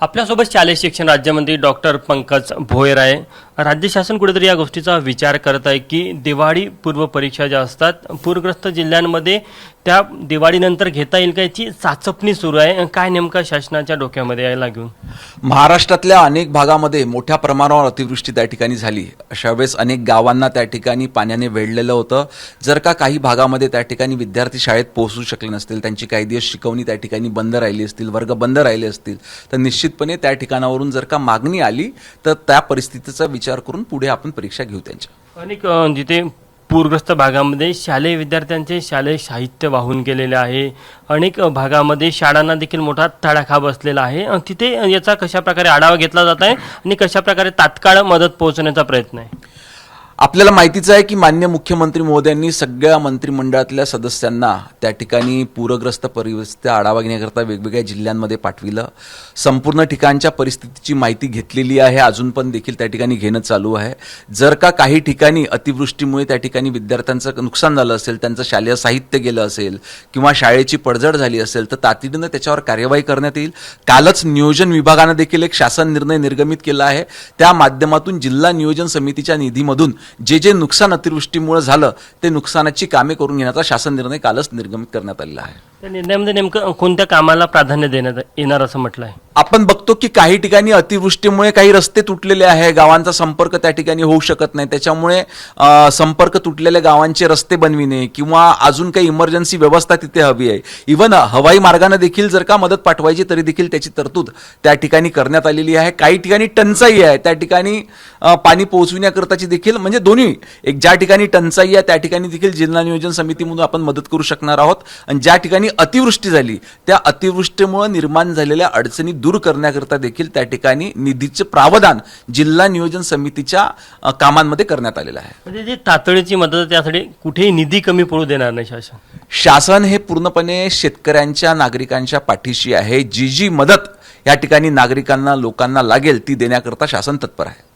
आपल्यासोबत शालेय शिक्षण राज्यमंत्री डॉक्टर पंकज भोयर आहे। राज्य शासन कुठेतरी या गोष्टीचा विचार करत आहे की दिवाळी पूर्व परीक्षा ज्या असतात पूरग्रस्त जिल्ह्यांमध्ये त्या दिवाळीनंतर घेता येईल का याची चाचपणी सुरू आहे। काय नेमका शासनाच्या डोक्यामध्ये यायला घेऊन महाराष्ट्रातल्या अनेक भागामध्ये मोठ्या प्रमाणावर अतिवृष्टी त्या ठिकाणी झाली। अशा वेळेस अनेक गावांना त्या ठिकाणी पाण्याने वेढलेलं होतं। जर का काही भागामध्ये त्या ठिकाणी विद्यार्थी शाळेत पोहोचू शकले नसतील, त्यांची काही दिवस शिकवणी त्या ठिकाणी बंद राहिली असतील, वर्ग बंद राहिले असतील, तर निश्चितपणे त्या ठिकाणावरून जर का मागणी आली तर त्या परिस्थितीचा विचार करून पुढे आपण परीक्षा घेऊ त्यांच्या। अनेक जिथे पूरग्रस्त भागामध्ये शालेय विद्यार्थ्यांचे शालेय साहित्य वाहून गेलेले आहे। अनेक भागामध्ये शाळांना देखील मोठा तडाखा बसलेला आहे। तिथे याचा कशा प्रकारे आढावा घेतला जात आहे आणि कशा प्रकारे तात्काळ मदत पोहोचण्याचा प्रयत्न आहे। आपल्याला माहितीच आहे की माननीय मुख्यमंत्री महोदयांनी सगळ्या मंत्रिमंडळातल्या सदस्यांना त्या ठिकाणी पूरग्रस्त परिस्थितीचा आढावा घेण्याकरता वेगवेगळ्या जिल्ह्यांमध्ये पाठविलं। संपूर्ण ठिकाणच्या परिस्थितीची माहिती घेतलेली आहे, अजून पण देखील त्या ठिकाणी घेणं चालू आहे। जर का काही ठिकाणी अतिवृष्टीमुळे त्या ठिकाणी विद्यार्थ्यांचं नुकसान झालं असेल, त्यांचं शालेय साहित्य गेलं असेल किंवा शाळेची पडझड झाली असेल तर तातडीनं त्याच्यावर कार्यवाही करण्यात येईल। कालच नियोजन विभागानं देखील एक शासन निर्णय निर्गमित केला आहे। त्या माध्यमातून जिल्हा नियोजन समितीच्या निधीमधून जे नुकसान अतिवृष्टीमुळे झालं ते नुकसानाची कामे करून घेण्याचा शासन निर्णय कालच निर्गमित करण्यात आलेला आहे। त्या निर्णयामध्ये नेमकं कोणत्या कामाला प्राधान्य देण्यात येणार असं म्हटलं आहे। आपण बघतो की काही ठिकाणी अतिवृष्टीमुळे काही रस्ते तुटलेले आहे, गावांचा संपर्क त्या ठिकाणी होऊ शकत नाही, त्याच्यामुळे संपर्क तुटलेल्या गावांचे रस्ते बनविणे किंवा अजून काही इमर्जन्सी व्यवस्था तिथे हवी आहे। इव्हन हवाई मार्गाने देखील जर का मदत पाठवायची तरी देखील त्याची तरतूद त्या ठिकाणी करण्यात आलेली आहे। काही ठिकाणी टंचाई आहे, त्या ठिकाणी पाणी पोहोचविण्याकरताची देखील म्हणजे दोन्ही, एक ज्या ठिकाणी टंचाई आहे त्या ठिकाणी देखील जिल्हा नियोजन समितीमधून आपण मदत करू शकणार आहोत आणि ज्या ठिकाणी अतिवृष्टी झाली त्या अतिवृष्टीमुळे निर्माण झालेल्या अडचणी दूर करण्याकरता देखील त्या ठिकाणी निधीचे प्रावधान जिल्हा नियोजन समितीच्या कामांमध्ये करण्यात आलेलं आहे। म्हणजे जी तातडीची मदत त्यासाठी कुठेही निधी कमी पडू देणार नाही शासन। शासन हे पूर्णपणे शेतकऱ्यांच्या नागरिकांच्या पाठीशी आहे। जी मदत या ठिकाणी नागरिकांना लोकांना लागेल ती देण्याकरता शासन तत्पर आहे।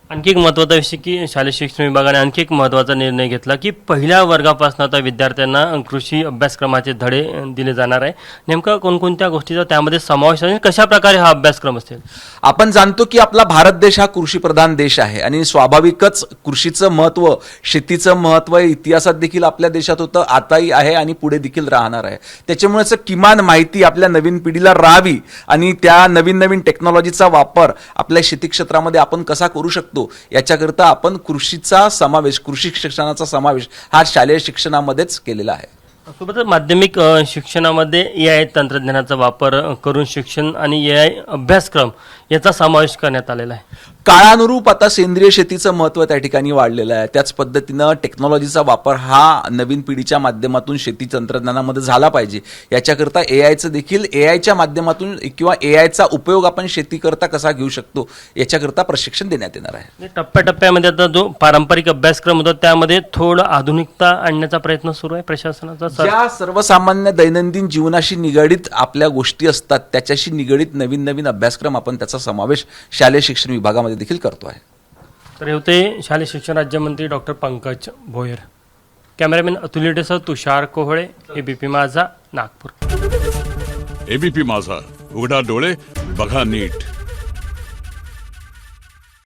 आणखी एक महत्त्वाचा विषय की शालेय शिक्षण विभागाने आणखी एक महत्त्वाचा निर्णय घेतला की पहिल्या वर्गापासून आता विद्यार्थ्यांना कृषी अभ्यासक्रमाचे धडे दिले जाणार आहे। नेमका कोणकोणत्या गोष्टीचा त्यामध्ये समावेश आहे, कशा प्रकारे हा अभ्यासक्रम असेल। आपण जाणतो की आपला भारत देश हा कृषीप्रधान देश आहे आणि स्वाभाविकच कृषीचं महत्त्व, शेतीचं महत्त्व इतिहासात देखील आपल्या देशात होतं, आताही आहे आणि पुढे देखील राहणार आहे। त्याच्यामुळेच किमान माहिती आपल्या नवीन पिढीला राहावी आणि त्या नवीन टेक्नॉलॉजीचा वापर आपल्या शेती क्षेत्रामध्ये आपण कसा करू शकतो याच्याकरता आपण कृषीचा समावेश, कृषी शिक्षणाचा समावेश हा शालेय शिक्षणामध्येच केलेला आहे। सोबतच माध्यमिक शिक्षणामध्ये AI तंत्रज्ञानाचा वापर करून शिक्षण आणि AI अभ्यासक्रम याचा समावेश करण्यात आलेला आहे। काळानुरूप आता सेंद्रिय शेतीचं महत्त्व त्या ठिकाणी वाढलेलं आहे। त्याच पद्धतीनं टेक्नॉलॉजीचा वापर हा नवीन पिढीच्या माध्यमातून शेती तंत्रज्ञानामध्ये झाला पाहिजे। याच्याकरता AIचं देखील AIच्या माध्यमातून किंवा AIचा उपयोग आपण शेतीकरता कसा घेऊ शकतो याच्याकरता प्रशिक्षण देण्यात येणार आहे। टप्प्याटप्प्यामध्ये आता जो पारंपरिक अभ्यासक्रम होता त्यामध्ये थोडं आधुनिकता आणण्याचा प्रयत्न सुरू आहे प्रशासनाचा। ज्या सर्वसामान्य दैनंदिन जीवनाशी निगडीत आपल्या गोष्टी असतात त्याच्याशी निगडीत नवीन अभ्यासक्रम आपण त्याचा समावेश शालेय शिक्षण विभागामध्ये देखील करतो आहे। तर होते शालेय शिक्षण राज्यमंत्री डॉक्टर पंकज भोयर। कॅमेरामॅन अतुल येडेसह तुषार कोहळे, ABP माझा, नागपूर। ABP माझा, उघडा डोळे बघा नीट।